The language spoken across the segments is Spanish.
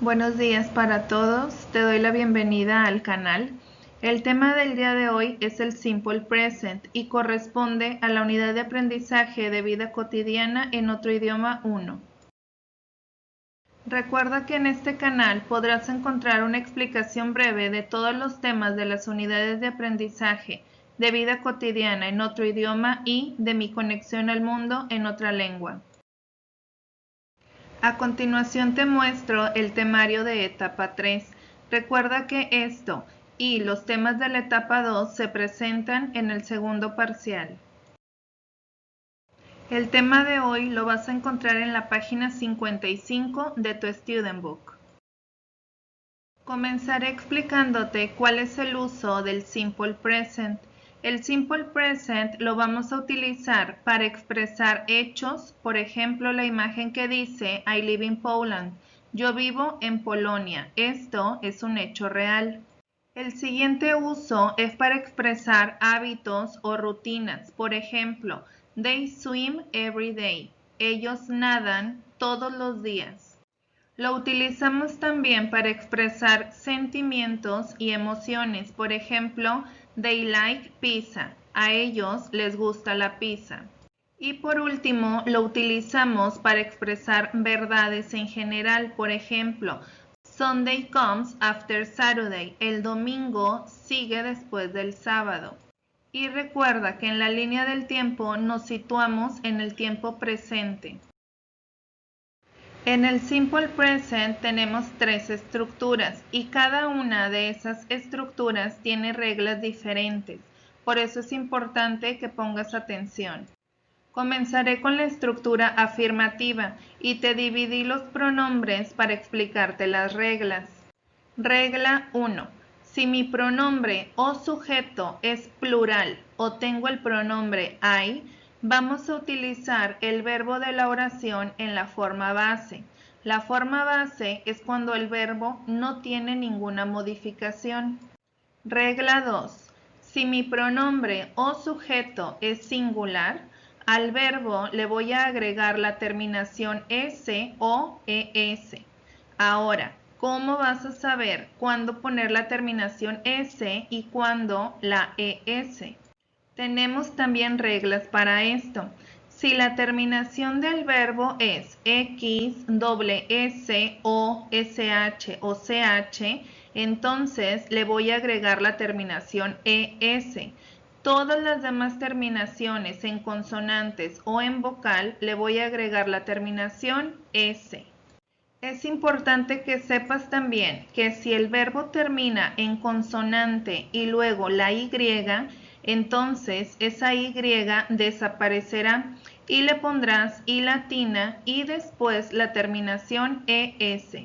Buenos días para todos, te doy la bienvenida al canal. El tema del día de hoy es el Simple Present y corresponde a la unidad de aprendizaje de vida cotidiana en otro idioma 1. Recuerda que en este canal podrás encontrar una explicación breve de todos los temas de las unidades de aprendizaje de vida cotidiana en otro idioma y de mi conexión al mundo en otra lengua. A continuación te muestro el temario de etapa 3. Recuerda que esto y los temas de la etapa 2 se presentan en el segundo parcial. El tema de hoy lo vas a encontrar en la página 55 de tu Student Book. Comenzaré explicándote cuál es el uso del Simple Present. El Simple Present lo vamos a utilizar para expresar hechos, por ejemplo, la imagen que dice I live in Poland. Yo vivo en Polonia. Esto es un hecho real. El siguiente uso es para expresar hábitos o rutinas. Por ejemplo, they swim every day. Ellos nadan todos los días. Lo utilizamos también para expresar sentimientos y emociones. Por ejemplo, they like pizza. A ellos les gusta la pizza. Y por último, lo utilizamos para expresar verdades en general. Por ejemplo, Sunday comes after Saturday. El domingo sigue después del sábado. Y recuerda que en la línea del tiempo nos situamos en el tiempo presente. En el Simple Present tenemos tres estructuras y cada una de esas estructuras tiene reglas diferentes. Por eso es importante que pongas atención. Comenzaré con la estructura afirmativa y te dividí los pronombres para explicarte las reglas. Regla 1. Si mi pronombre o sujeto es plural o tengo el pronombre I, vamos a utilizar el verbo de la oración en la forma base. La forma base es cuando el verbo no tiene ninguna modificación. Regla 2. Si mi pronombre o sujeto es singular, al verbo le voy a agregar la terminación s o es. Ahora, ¿cómo vas a saber cuándo poner la terminación s y cuándo la es? Tenemos también reglas para esto. Si la terminación del verbo es x, doble s, o, sh o ch, entonces le voy a agregar la terminación es. Todas las demás terminaciones en consonantes o en vocal le voy a agregar la terminación s. Es importante que sepas también que si el verbo termina en consonante y luego la y, entonces esa y desaparecerá y le pondrás y latina y después la terminación es.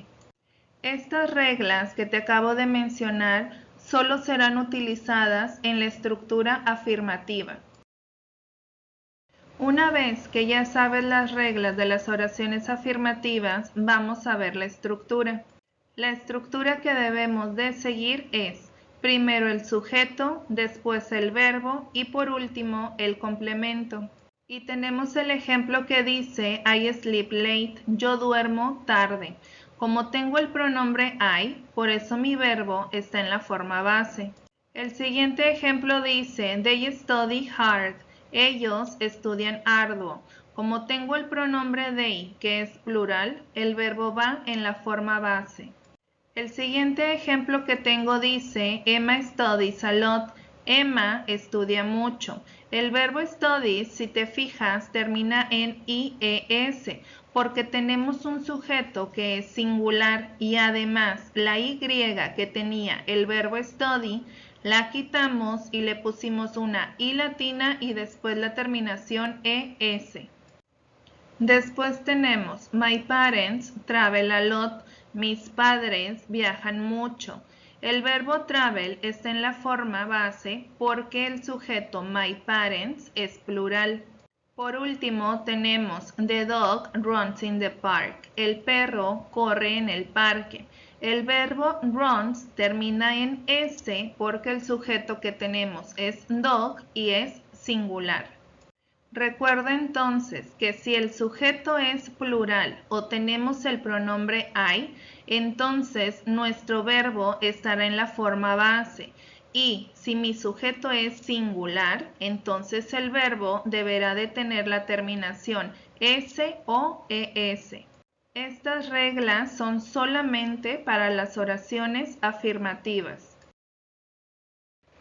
Estas reglas que te acabo de mencionar solo serán utilizadas en la estructura afirmativa. Una vez que ya sabes las reglas de las oraciones afirmativas, vamos a ver la estructura. La estructura que debemos de seguir es primero el sujeto, después el verbo y por último el complemento. Y tenemos el ejemplo que dice I sleep late, yo duermo tarde. Como tengo el pronombre I, por eso mi verbo está en la forma base. El siguiente ejemplo dice they study hard. Ellos estudian arduo. Como tengo el pronombre they, que es plural, el verbo va en la forma base. El siguiente ejemplo que tengo dice Emma studies a lot. Emma estudia mucho. El verbo studies, si te fijas, termina en ies, porque tenemos un sujeto que es singular y además la y que tenía el verbo study la quitamos y le pusimos una i latina y después la terminación es. Después tenemos my parents travel a lot. Mis padres viajan mucho. El verbo travel está en la forma base porque el sujeto my parents es plural. Por último tenemos the dog runs in the park. El perro corre en el parque. El verbo runs termina en s porque el sujeto que tenemos es dog y es singular. Recuerda entonces que si el sujeto es plural o tenemos el pronombre I, entonces nuestro verbo estará en la forma base. Y si mi sujeto es singular, entonces el verbo deberá de tener la terminación S o ES. Estas reglas son solamente para las oraciones afirmativas.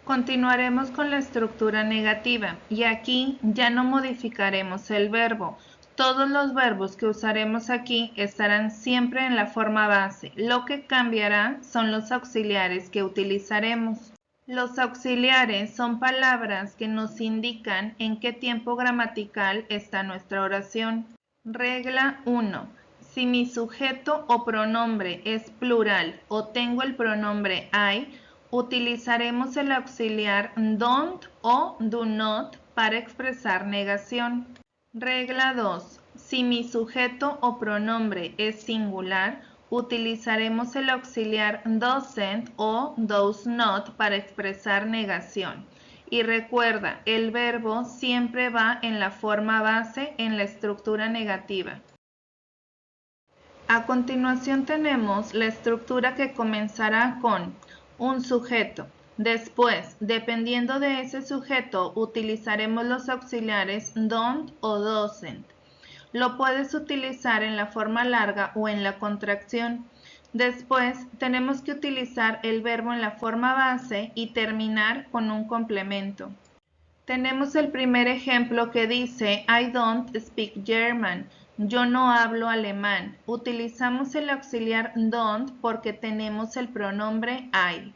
Continuaremos con la estructura negativa y aquí ya no modificaremos el verbo. Todos los verbos que usaremos aquí estarán siempre en la forma base. Lo que cambiará son los auxiliares que utilizaremos. Los auxiliares son palabras que nos indican en qué tiempo gramatical está nuestra oración. Regla 1. Si mi sujeto o pronombre es plural o tengo el pronombre I, utilizaremos el auxiliar don't o do not para expresar negación. Regla 2. Si mi sujeto o pronombre es singular, utilizaremos el auxiliar doesn't o does not para expresar negación. Y recuerda, el verbo siempre va en la forma base en la estructura negativa. A continuación tenemos la estructura que comenzará con un sujeto. Después, dependiendo de ese sujeto, utilizaremos los auxiliares don't o doesn't. Lo puedes utilizar en la forma larga o en la contracción. Después, tenemos que utilizar el verbo en la forma base y terminar con un complemento. Tenemos el primer ejemplo que dice I don't speak German. Yo no hablo alemán. Utilizamos el auxiliar don't porque tenemos el pronombre I.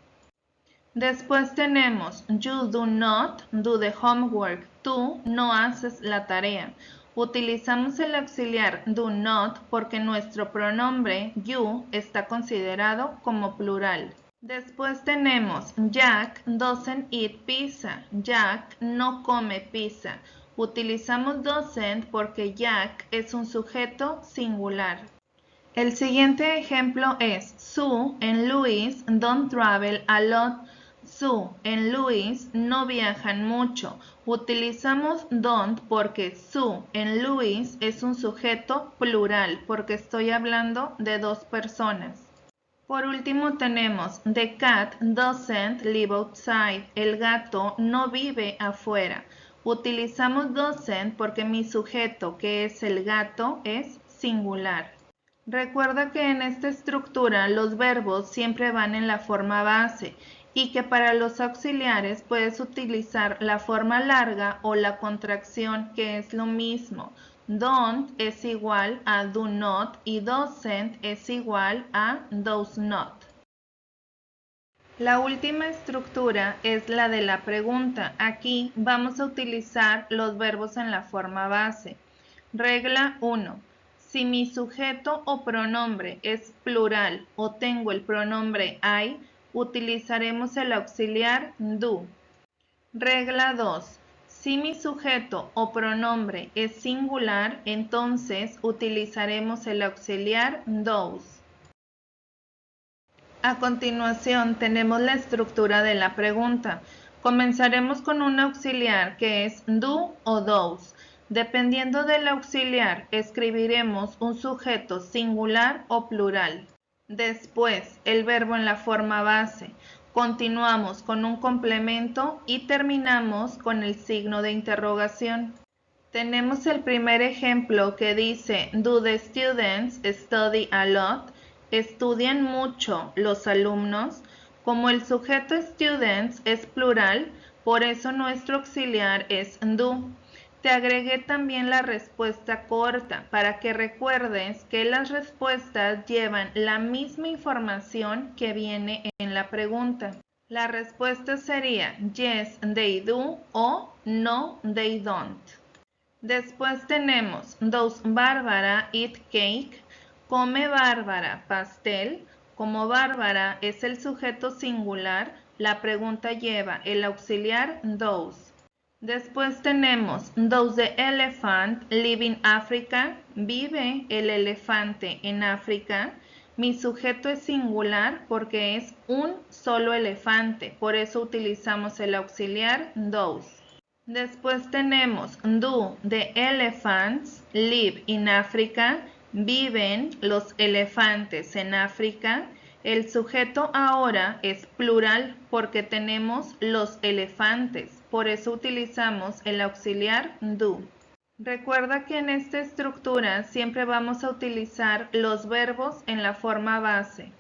Después tenemos you do not do the homework. Tú no haces la tarea. Utilizamos el auxiliar do not porque nuestro pronombre you está considerado como plural. Después tenemos Jack doesn't eat pizza. Jack no come pizza. Utilizamos doesn't porque Jack es un sujeto singular. El siguiente ejemplo es Sue and Louis don't travel a lot. Sue and Louis no viajan mucho. Utilizamos don't porque Sue and Louis es un sujeto plural porque estoy hablando de dos personas. Por último tenemos The cat doesn't live outside. El gato no vive afuera. Utilizamos doesn't porque mi sujeto, que es el gato, es singular. Recuerda que en esta estructura los verbos siempre van en la forma base y que para los auxiliares puedes utilizar la forma larga o la contracción, que es lo mismo. Don't es igual a do not y doesn't es igual a does not. La última estructura es la de la pregunta. Aquí vamos a utilizar los verbos en la forma base. Regla 1. Si mi sujeto o pronombre es plural o tengo el pronombre I, utilizaremos el auxiliar do. Regla 2. Si mi sujeto o pronombre es singular, entonces utilizaremos el auxiliar those. A continuación tenemos la estructura de la pregunta. Comenzaremos con un auxiliar que es do o those. Dependiendo del auxiliar, escribiremos un sujeto singular o plural. Después, el verbo en la forma base. Continuamos con un complemento y terminamos con el signo de interrogación. Tenemos el primer ejemplo que dice Do the students study a lot? ¿Estudian mucho los alumnos? Como el sujeto students es plural, por eso nuestro auxiliar es do. Te agregué también la respuesta corta para que recuerdes que las respuestas llevan la misma información que viene en la pregunta. La respuesta sería yes, they do o no, they don't. Después tenemos does Bárbara eat cake? ¿Come Bárbara pastel? Como Bárbara es el sujeto singular, la pregunta lleva el auxiliar does. Después tenemos does the elephant live in Africa? ¿Vive el elefante en África? Mi sujeto es singular porque es un solo elefante, por eso utilizamos el auxiliar does. Después tenemos do de elephants, live in Africa, viven los elefantes en África. El sujeto ahora es plural porque tenemos los elefantes, por eso utilizamos el auxiliar do. Recuerda que en esta estructura siempre vamos a utilizar los verbos en la forma base.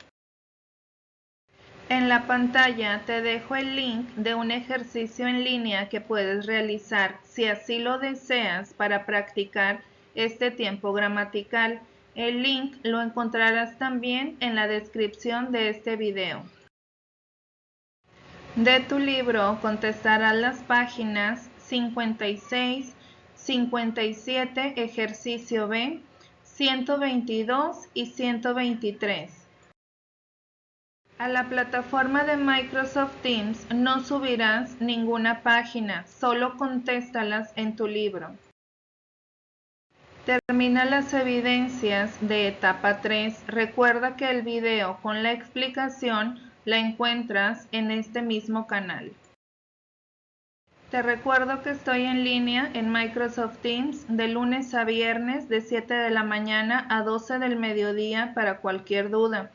En la pantalla te dejo el link de un ejercicio en línea que puedes realizar si así lo deseas para practicar este tiempo gramatical. El link lo encontrarás también en la descripción de este video. De tu libro contestarás las páginas 56, 57, ejercicio B, 122 y 123. A la plataforma de Microsoft Teams no subirás ninguna página, solo contéstalas en tu libro. Termina las evidencias de etapa 3. Recuerda que el video con la explicación la encuentras en este mismo canal. Te recuerdo que estoy en línea en Microsoft Teams de lunes a viernes de 7 de la mañana a 12 del mediodía para cualquier duda.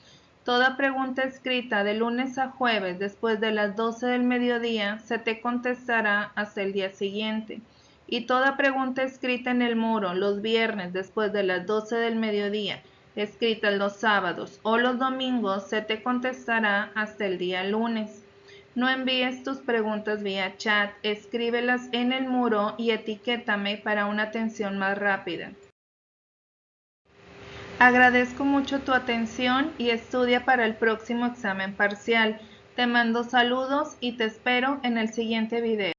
Toda pregunta escrita de lunes a jueves después de las 12 del mediodía se te contestará hasta el día siguiente. Y toda pregunta escrita en el muro los viernes después de las 12 del mediodía, escrita los sábados o los domingos, se te contestará hasta el día lunes. No envíes tus preguntas vía chat, escríbelas en el muro y etiquétame para una atención más rápida. Agradezco mucho tu atención y estudia para el próximo examen parcial. Te mando saludos y te espero en el siguiente video.